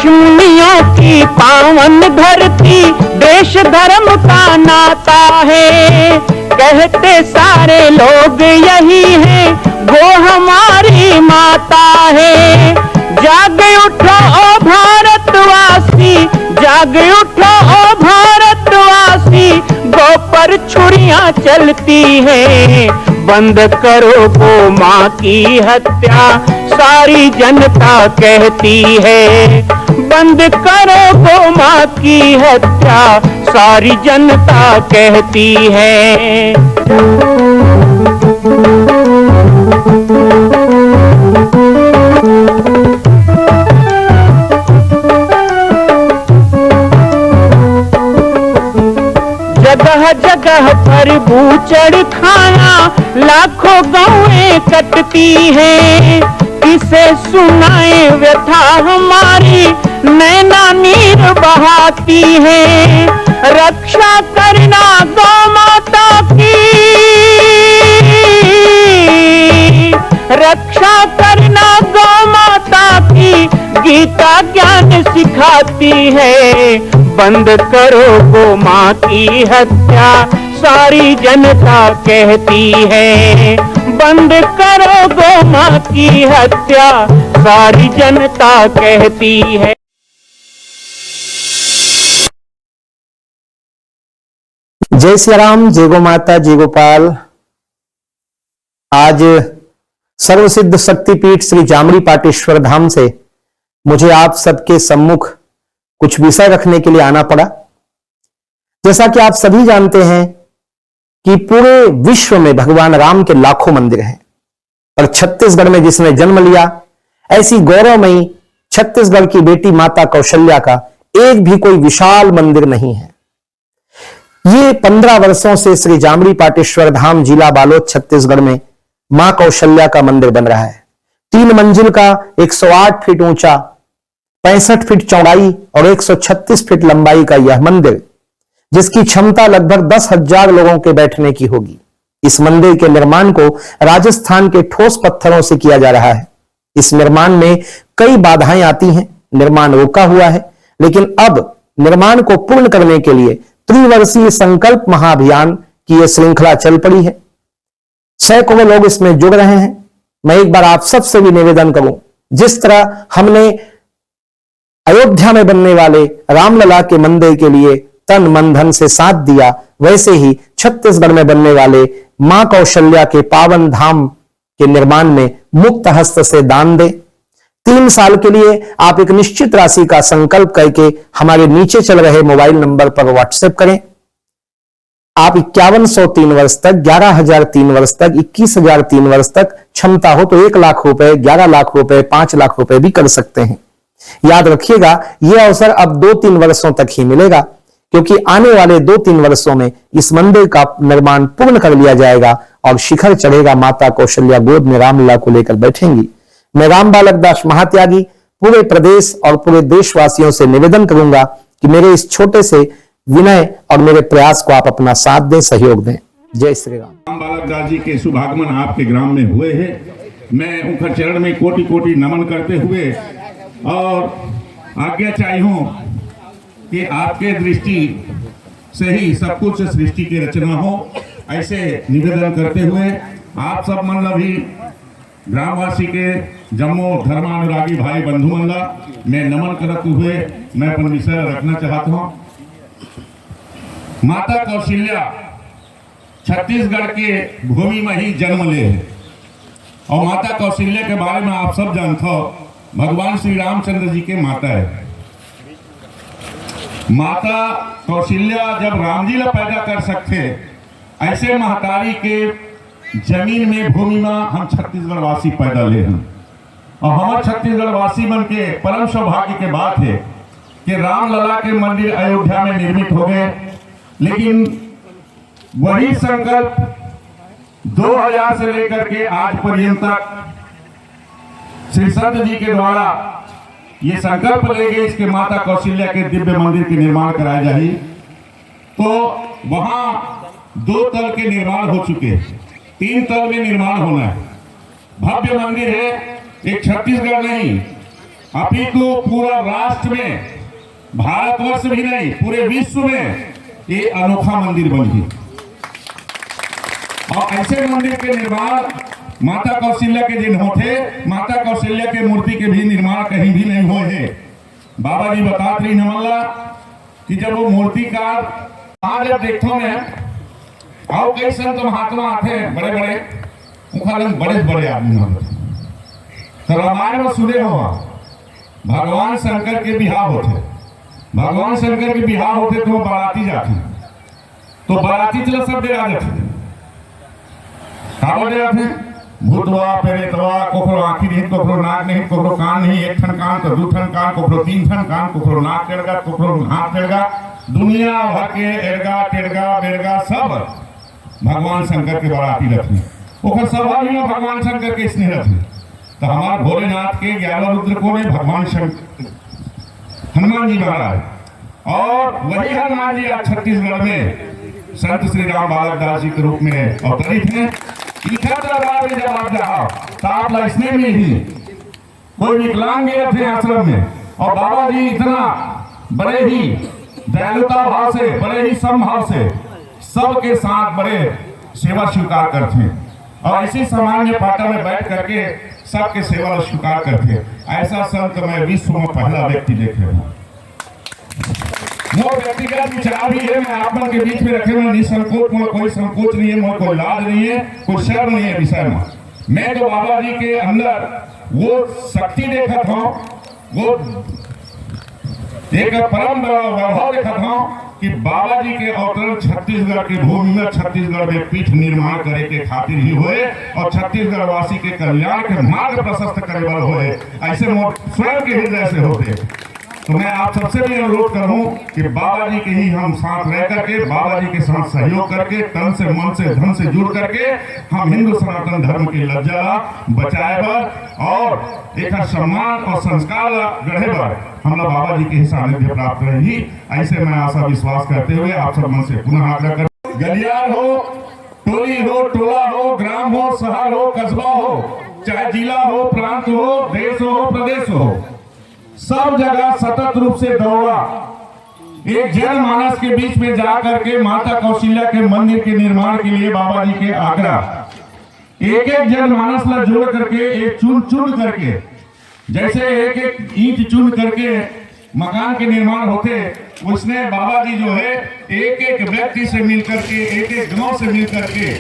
ऋषिमुनियों की पावन धरती, देश धर्म का नाता है। कहते सारे लोग यही है, वो हमारी माता है। जाग उठो ओ भारतवासी, जाग उठो ओ भारतवासी, गौ पर छुरियां चलती हैं। बंद करो गौ माँ की हत्या, सारी जनता कहती है। बंद करो गौ माँ की हत्या, सारी जनता कहती है। जगह जगह पर बूचड़ खाना, लाखों गौएं कटती हैं। किसे सुनाए व्यथा हमारी, नैना नीर बहाती है। रक्षा करना गौ माता की, रक्षा करना गौ माता की, गीता ज्ञान सिखाती है। बंद करो गौ माँ की हत्या, सारी जनता कहती है। बंद करो गौ माँ की हत्या, सारी जनता कहती है। जय श्री राम, जय गो माता, जय गोपाल। आज सर्वसिद्ध शक्तिपीठ श्री जामड़ी पाटेश्वर धाम से मुझे आप सबके सम्मुख कुछ विषय रखने के लिए आना पड़ा। जैसा कि आप सभी जानते हैं कि पूरे विश्व में भगवान राम के लाखों मंदिर हैं, और छत्तीसगढ़ में जिसने जन्म लिया, ऐसी गौरवमयी छत्तीसगढ़ की बेटी माता कौशल्या का एक भी कोई विशाल मंदिर नहीं है। ये 15 वर्षों से श्री जामड़ी पाटेश्वर धाम, जिला बालोद, छत्तीसगढ़ में मां कौशल्या का मंदिर बन रहा है। 3 मंजिल का 108 फीट ऊंचा, 65 फीट चौड़ाई और 136 फीट लंबाई का यह मंदिर, जिसकी क्षमता लगभग 10,000 लोगों के बैठने की होगी। इस मंदिर के निर्माण को राजस्थान के ठोस पत्थरों से किया जा रहा है। इस निर्माण में कई बाधाएं आती हैं, निर्माण रुका हुआ है, लेकिन अब निर्माण को पूर्ण करने के लिए त्रिवर्षीय संकल्प महाअभियान की यह श्रृंखला चल पड़ी है। सैकड़ों लोग इसमें जुड़ रहे हैं। मैं एक बार आप सबसे भी निवेदन करूं, जिस तरह हमने अयोध्या में बनने वाले रामलला के मंदिर के लिए तन मन धन से साथ दिया, वैसे ही छत्तीसगढ़ में बनने वाले मां कौशल्या के पावन धाम के निर्माण में मुक्त हस्त से दान दें। 3 साल के लिए आप एक निश्चित राशि का संकल्प करके हमारे नीचे चल रहे मोबाइल नंबर पर व्हाट्सएप करें। आप 5100 3 वर्ष तक, 11,000 3 वर्ष तक, 21,000 3 वर्ष तक, क्षमता हो तो 1 लाख रुपए, 11 लाख रुपए, 5 लाख रुपए भी कर सकते हैं। याद रखिएगा, यह अवसर अब 2-3 वर्षों तक ही मिलेगा, क्योंकि आने वाले 2-3 वर्षों में इस मंदिर का निर्माण पूर्ण कर लिया जाएगा और शिखर चढ़ेगा। माता कौशल्या गोद में रामलला को लेकर बैठेंगी। मैं राम बालक दास महात्यागी पूरे प्रदेश और पूरे देशवासियों से निवेदन करूंगा कि मेरे इस छोटे से विनय और मेरे प्रयास को आप अपना साथ दें, सहयोग दें। जय श्री राम। राम बालक दास जी के शुभागमन आपके ग्राम में हुए हैं। मैं उनका चरण में कोटि कोटि नमन करते हुए और आज्ञा चाही हूं कि आपके दृष्टि से ही सब कुछ सृष्टि की रचना हो, ऐसे निवेदन करते हुए आप सब मतलब ही ग्रामवासी के जम्मो धर्मानुरागी भाई बंधु मंडला मैं नमन करते हुए मैं अपन विषय रखना चाहता हूँ। माता कौशल्या छत्तीसगढ़ के भूमि में ही जन्म ले है, और माता कौशल्या के बारे में आप सब जानते हो, भगवान श्री रामचंद्र जी के माता है। माता कौशल्या जब राम जी ला पैदा कर सकते, ऐसे महतारी के जमीन में भूमि में हम छत्तीसगढ़ वासी पैदा ले हैं, और हमारे छत्तीसगढ़ वासी बन के परम सौभाग्य के बात है कि रामलला के मंदिर अयोध्या में निर्मित हो गए। लेकिन वही संकल्प 2000 से लेकर के आज पर्यंत तक श्री संत जी के द्वारा ये संकल्प ले गए इसके माता कौशल्या के दिव्य मंदिर के निर्माण कराया जाए। तो वहां 2 तल के निर्माण हो चुके हैं, 3 तल में निर्माण होना है। भव्य मंदिर है, एक छत्तीसगढ़ नहीं अपितु पूरा राष्ट्र में, भारतवर्ष भी नहीं पूरे विश्व में ये अनोखा मंदिर बनी। और ऐसे मंदिर के निर्माण माता कौशल्या के दिन होते, माता कौशल्या के मूर्ति के भी निर्माण कहीं भी नहीं हुए हैं। बाबा जी बता रही नमल्ला कि जब वो मूर्तिकार आज जब देखो मैं आओ कई संत महात्मा आते हैं बड़े बड़े, बड़े बड़े आदमी होते, तो रामायण में सुने हो भगवान शंकर के बिहार होते, भगवान शंकर के बिहार होते तो बाराती जाते, तो बाराती चलो सब डेरा जाते, कहा डेरा थे भूतवा प्रेतवा, कोखरो आँखी नहीं, कोखरो नाक नहीं, कोखरो कान नहीं, एक ठन कान तो दू ठन कान, कोखरो तीन ठन कान, कोखरो नाक टेढ़गा, कोखरो हाथ टेढ़गा, दुनिया भर के एड़गा टेढ़गा बेड़गा सब भगवान शंकर के बाराती रखी। ओखर सभा में भगवान शंकर के स्नेह रखी। तो हमारे भोलेनाथ के 11 रुद्र को ने भगवान शंकर हनुमान जी महाराज, और वही हनुमान जी आज छत्तीसगढ़ में संत श्री राम बालक दास जी के रूप में अवतरित हैं। दरबार में जब आप जाओ तो आप लाइसने में ही कोई विकलांग थे आश्रम में, और बाबा जी इतना बड़े ही दयालुता भाव से, बड़े ही समभाव से सबके साथ बड़े सेवा स्वीकार करते हैं, और ऐसी सामान्य पाटा में बैठ करके सबके सेवा स्वीकार करते। ऐसा संत मैं विश्व में पहला व्यक्ति देखे हूँ। मोर व्यक्तिगत विचार भी है, मैं आप लोगों के बीच में रखे हुए निसंकोच, मोर कोई संकोच नहीं है, मोर कोई लाज नहीं है, कोई शर्म नहीं है विषय में। मैं तो बाबा जी के अंदर वो शक्ति देखा था, वो एक परम वैभव देखा था कि बाबा जी के अवतरण छत्तीसगढ़ की भूमि में, छत्तीसगढ़ में पीठ निर्माण करे के खातिर ही हुए, और छत्तीसगढ़ वासी के कल्याण के मार्ग प्रशस्त करे वाले हुए। ऐसे मोर स्वयं के हृदय से होते। तो मैं आप सबसे भी अनुरोध करूं कि बाबा जी के ही हम साथ रह करके, बाबा जी के साथ सहयोग करके, तन से मन से धन से जुड़ करके हम हिंदू सनातन धर्म की लज्जा बचाए बर और एक सम्मान और संस्कार गढ़े बर हम लोग बाबा जी के ही सानिध्य प्राप्त रही। ऐसे मैं आशा विश्वास करते हुए आप सब मन से पुनः आग्रह कर, गलियार हो, टोली हो, टोला हो, ग्राम हो, शहर हो, कस्बा हो, चाहे जिला हो, प्रांत हो, देश हो, प्रदेश हो, सब जगह सतत रूप से दौड़ा एक जनमानस के बीच में जा करके माता कौशल्या के मंदिर के निर्माण के लिए बाबा जी के आग्रह, एक एक जनमानस ला जोड़ करके, एक चुन चुन करके, जैसे एक एक ईंट चुन करके मकान के निर्माण होते, उसने बाबा जी जो है एक एक व्यक्ति से मिल करके, एक एक गांव से मिल करके,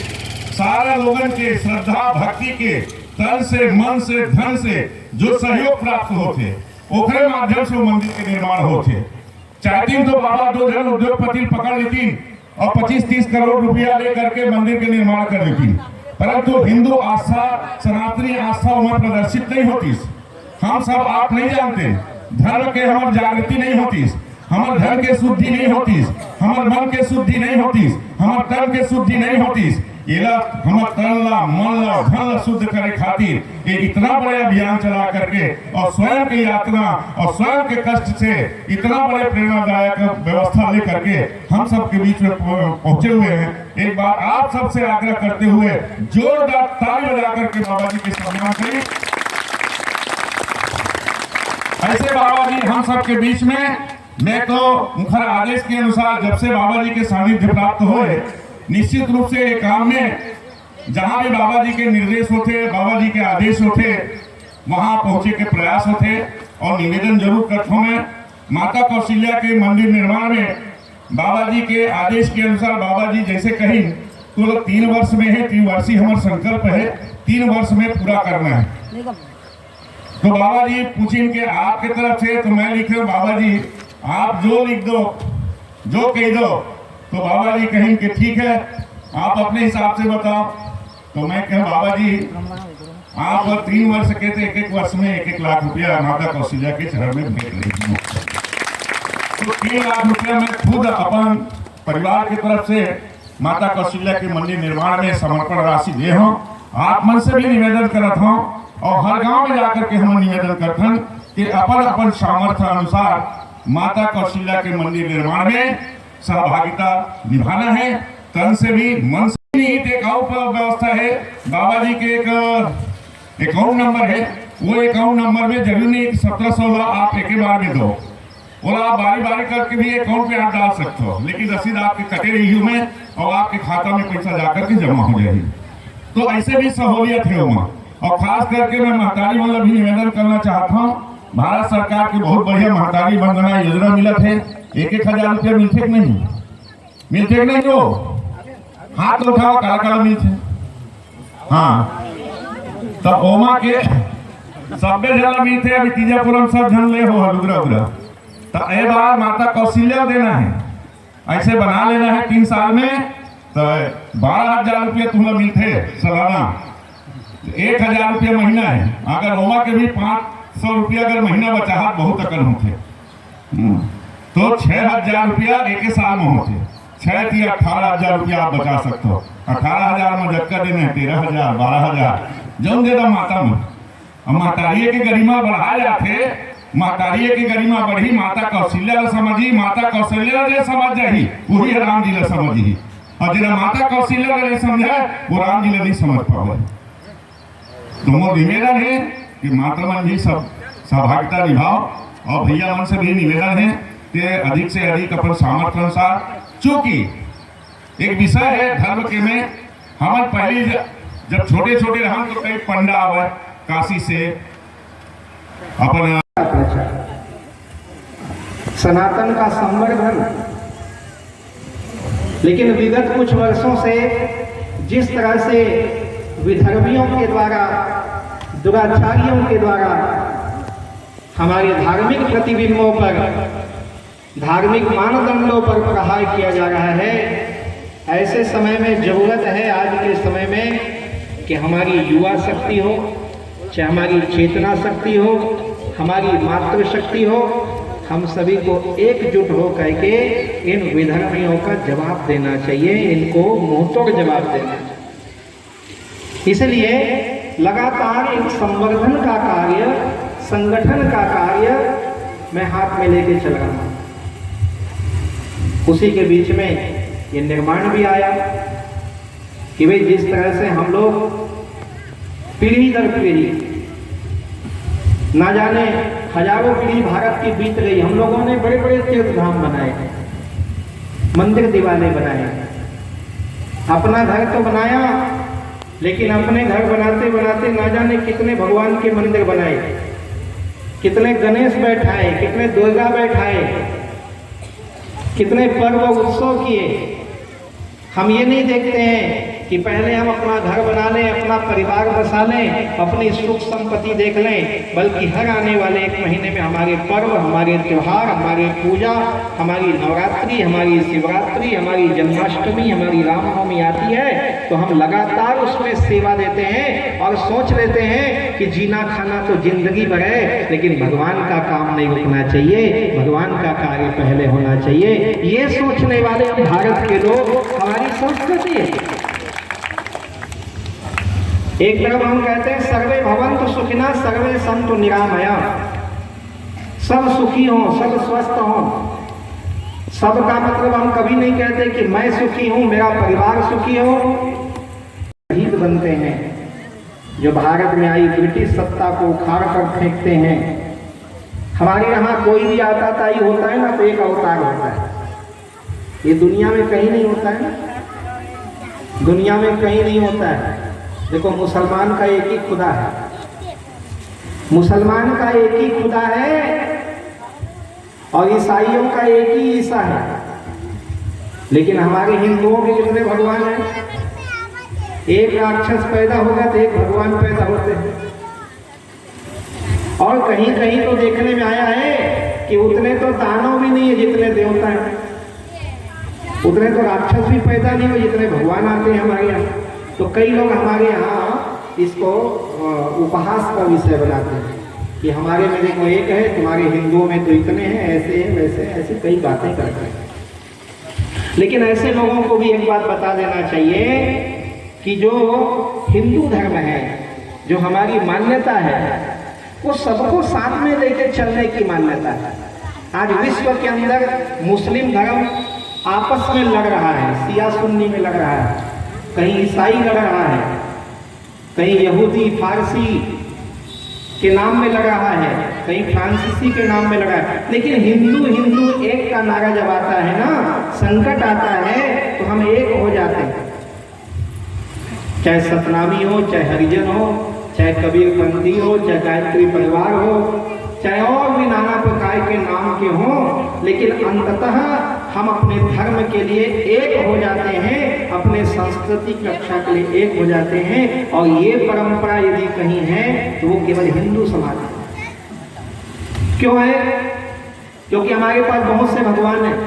सारे लोगों के श्रद्धा भक्ति के तन से, मन से, धन से जो सहयोग प्राप्त होते, ओखरे माध्यम से मंदिर के निर्माण होते। चाहती तो बाबा 2 जन उद्योगपति पकड़ लेती और 25-30 करोड़ रुपया लेकर के मंदिर के निर्माण कर देती, परंतु हिंदू आस्था, सनातनी आस्था उनमें प्रदर्शित नहीं होती। हम सब आप नहीं जानते, धर्म के हमारी जागृति नहीं होती, हमारे धर्म के शुद्धि नहीं होती, हमारे मन के शुद्धि नहीं होती, हमारे तन के शुद्धि नहीं होती। हमारे तन ला, मन ला, धन ला शुद्ध करे खातिर ये इतना बड़ा अभियान चला करके, और स्वयं की यात्रा और स्वयं के कष्ट से इतना बड़े प्रेरणादायक व्यवस्था लेकर के हम सब के बीच में पहुंचे हुए हैं। एक बार आप सबसे आग्रह करते हुए जोरदार ताली बजा करके बाबा जी की सम्मान करें। ऐसे बाबा जी हम सब के बीच में, मैं तो मुखर आदेश के अनुसार जब से बाबा जी के सानिध्य प्राप्त हुए, निश्चित रूप से एक काम में जहां भी बाबा जी के निर्देश होते, बाबा जी के आदेश होते, वहां पहुंचे के प्रयास होते, और निवेदन जरूर करता हूं मैं माता कौशल्या के मंदिर निर्माण में बाबा जी के आदेश के अनुसार, बाबा जी जैसे कहीं तो 3 वर्ष में है, 3 वर्षीय हमारा संकल्प है, 3 वर्ष में पूरा करना है। तो बाबा जी पूछें कि आपके तरफ से, तो मैं लिख रहा हूं बाबा जी आप जो लिख दो, जो कह दो, तो बाबा जी कहें कि ठीक है आप अपने हिसाब से बताओ। तो मैं कह बाबा जी आप 3 वर्ष के थे, 1-1 वर्ष में 1-1 लाख रुपया माता कौशल्या के चरण में भेंट रही। तो 3 लाख रुपया मैं खुद अपन परिवार की तरफ से माता कौशल्या के मंदिर निर्माण में समर्पण राशि दे हूँ। आप मन से भी निवेदन करत हूँ, और हर गांव में जाकर के हम निवेदन करते हैं कि अपन अपन सामर्थ्य अनुसार माता कौशल्या के मंदिर निर्माण में सहभागिता निभाना है, तन से भी मन से भी। एक और व्यवस्था है, बाबा जी के एक अकाउंट नंबर है, वो अकाउंट नंबर में जरूरी नहीं 1700 आप एक बार में दो, और आप बारी बारी करके भी अकाउंट पे आप डाल सकते हो, लेकिन रसीद आपके कटे रही में और आपके खाता में पैसा जाकर के जमा हो जाएगी। तो ऐसे भी सहूलियत है वहाँ। और खास करके मैं महतारी वाला भी निवेदन करना चाहता हूँ, भारत सरकार की बहुत बढ़िया महतारी वंदना योजना मिलत है। 1,000 रुपया मिलते कि नहीं? मिलते कि नहीं? जो हाथ उठाओ, काला काला मिलते। हाँ, तब ओमा के सब्बे जन मिलते, अभी तीजापुरम सब जन ले हो हलुद्रा उद्रा। तो ए बार माता कौशल्या देना है, ऐसे बना लेना है 3 साल में, तो 12,000 रुपया तुम्हें मिलते सालाना, 1,000 रुपया महीना है। अगर ओमा के भी 500 रुपया अगर महीना बचा बहुत अकल होते, तो 6,000 रुपया एक साल में होते। 6 थी 18,000 रुपया आप बचा सकते हो। 18,000 में जक्का देने 13,000 12,000 जो दे दो माता में। अब महतारिये की गरिमा बढ़ाए जाते, महतारिये की गरिमा बढ़ी, माता कौशल्या समझी, माता कौशल्या जो समझ जाही वही राम जी ने समझी, और जिन्हें माता कौशल्या ने समझा वो राम जी ने नहीं समझ पावे। तो मोर निवेदन है कि माता मन भी सब सहभागिता निभाओ, और भैया मन से भी निवेदन है कि अधिक से अधिक अपन सामर्थ्य अनुसार, चूंकि एक विषय है धर्म के में, हम पहले जब छोटे छोटे रहा तो कई पंडा आवे काशी से अपन सनातन का संवर्धन। लेकिन विगत कुछ वर्षों से जिस तरह से विधर्मियों के द्वारा, दुराचारियों के द्वारा हमारे धार्मिक प्रतिबिंबों पर, धार्मिक मानदंडों पर प्रहार किया जा रहा है, ऐसे समय में जरूरत है आज के समय में कि हमारी युवा शक्ति हो, चाहे हमारी चेतना शक्ति हो, हमारी मातृशक्ति हो, हम सभी को एकजुट हो करके इन विधर्मियों का जवाब देना चाहिए, इनको मुंहतोड़ जवाब देना चाहिए। इसलिए लगातार एक संवर्धन का कार्य, संगठन का कार्य मैं हाथ में लेके चल रहा हूँ। उसी के बीच में ये निर्माण भी आया कि भाई जिस तरह से हम लोग पीढ़ी दर पीढ़ी, ना जाने हजारों पीढ़ी भारत की बीत गई, हम लोगों ने बड़े बड़े तीर्थ धाम बनाए, मंदिर दीवाने बनाए, अपना घर तो बनाया, लेकिन अपने घर बनाते बनाते ना जाने कितने भगवान के मंदिर बनाए, कितने गणेश बैठाए, कितने दुर्गा बैठाए, कितने पर्व उत्सव किए। हम ये नहीं देखते हैं कि पहले हम अपना घर बना लें, अपना परिवार बसा लें, अपनी सुख संपत्ति देख लें, बल्कि हर आने वाले 1 महीने में हमारे पर्व, हमारे त्योहार, हमारी पूजा, हमारी नवरात्रि, हमारी शिवरात्रि, हमारी जन्माष्टमी, हमारी रामनवमी आती है, तो हम लगातार उसमें सेवा देते हैं और सोच लेते हैं कि जीना खाना तो जिंदगी भर है, लेकिन भगवान का काम नहीं रुकना चाहिए, भगवान का कार्य पहले होना चाहिए। ये सोचने वाले हम भारत के लोग, हमारी संस्कृति है। एक तरफ हम कहते हैं सर्वे भवन्तु सुखिनः सर्वे सन्तु निरामया, सब सुखी हों, सब स्वस्थ हों। सब का मतलब हम कभी नहीं कहते कि मैं सुखी हूं, मेरा परिवार सुखी हो। शहीद बनते हैं जो भारत में आई ब्रिटिश सत्ता को उखाड़ कर फेंकते हैं। हमारे यहाँ कोई भी आता ताई होता है ना तो एक अवतार होता है, ये दुनिया में कहीं नहीं होता है, दुनिया में कहीं नहीं होता है। देखो मुसलमान का एक ही खुदा है, मुसलमान का एक ही खुदा है और ईसाइयों का एक ही ईसा है, लेकिन हमारे हिंदुओं के कितने भगवान हैं? एक राक्षस पैदा होगा तो एक भगवान पैदा होते हैं। और कहीं कहीं तो देखने में आया है कि उतने तो दानव भी नहीं है जितने देवता हैं, उतने तो राक्षस भी पैदा नहीं हो जितने भगवान आते हैं हमारे यहाँ। तो कई लोग हमारे यहाँ इसको उपहास का विषय बनाते हैं कि हमारे में देखो एक है, तुम्हारे हिंदुओं में तो इतने हैं, ऐसे हैं वैसे, ऐसी कई बातें करते हैं। लेकिन ऐसे लोगों को भी एक बात बता देना चाहिए कि जो हिंदू धर्म है, जो हमारी मान्यता है, वो सबको साथ में लेकर चलने की मान्यता है। आज विश्व के अंदर मुस्लिम धर्म आपस में लड़ रहा है, शिया सुन्नी में लड़ रहा है, कहीं ईसाई लड़ रहा है, कहीं यहूदी फारसी के नाम में लग रहा है, कहीं फ्रांसीसी के नाम में लगा है, लेकिन हिंदू हिंदू एक का नारा जब आता है ना, संकट आता है तो हम एक हो जाते हैं। चाहे सतनामी हो, चाहे हरिजन हो, चाहे कबीरपंथी हो, चाहे गायत्री परिवार हो, चाहे और भी नाना प्रकार के नाम के हों, लेकिन अंततः हम अपने धर्म के लिए एक हो जाते हैं, अपने संस्कृति की रक्षा के लिए एक हो जाते हैं। और ये परंपरा यदि कहीं है तो वो केवल हिंदू समाज है। क्यों है? क्योंकि हमारे पास बहुत से भगवान हैं,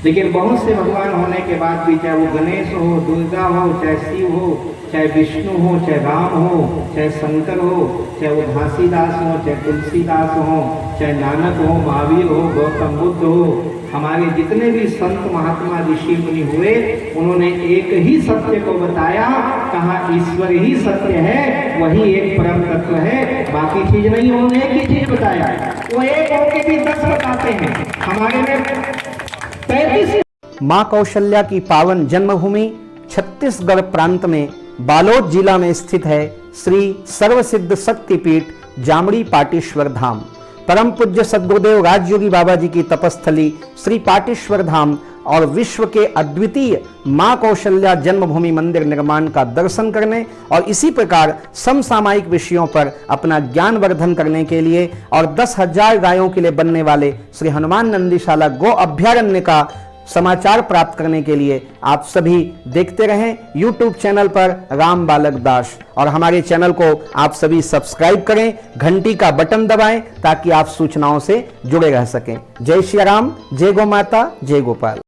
लेकिन बहुत से भगवान होने के बाद भी, चाहे वो गणेश हो, दुर्गा हो, चाहे शिव हो, चाहे विष्णु हो, चाहे राम हो, चाहे शंकर हो, चाहे वो घासीदास हो, चाहे तुलसीदास हो, चाहे नानक हो, महावीर हो, गौतम बुद्ध हो, हमारे जितने भी संत महात्मा ऋषि मुनि हुए, उन्होंने एक ही सत्य को बताया, कहा ईश्वर ही सत्य है, वही एक परम तत्व है, बाकी चीज नहीं। उन्होंने एक ही चीज बताया, वो एक होके भी 10 बताते हैं। हमारे में 35 मां कौशल्या की पावन जन्मभूमि छत्तीसगढ़ प्रांत में बालोद जिला में स्थित है श्री सर्वसिद्ध शक्तिपीठ जामड़ी पाटेश्वर धाम। परम पूज्य सद्गुरुदेव राजयोगी बाबा जी की तपस्थली श्री पाटेश्वर धाम और विश्व के अद्वितीय मां कौशल्या जन्मभूमि मंदिर निर्माण का दर्शन करने और इसी प्रकार समसामयिक विषयों पर अपना ज्ञान वर्धन करने के लिए और 10,000 गायों के लिए बनने वाले श्री हनुमान नंदीशाला गो अभ्यारण्य का समाचार प्राप्त करने के लिए आप सभी देखते रहें YouTube चैनल पर राम बालक दास, और हमारे चैनल को आप सभी सब्सक्राइब करें, घंटी का बटन दबाएं ताकि आप सूचनाओं से जुड़े रह सकें। जय श्री राम, जय गौ माता, जय गोपाल।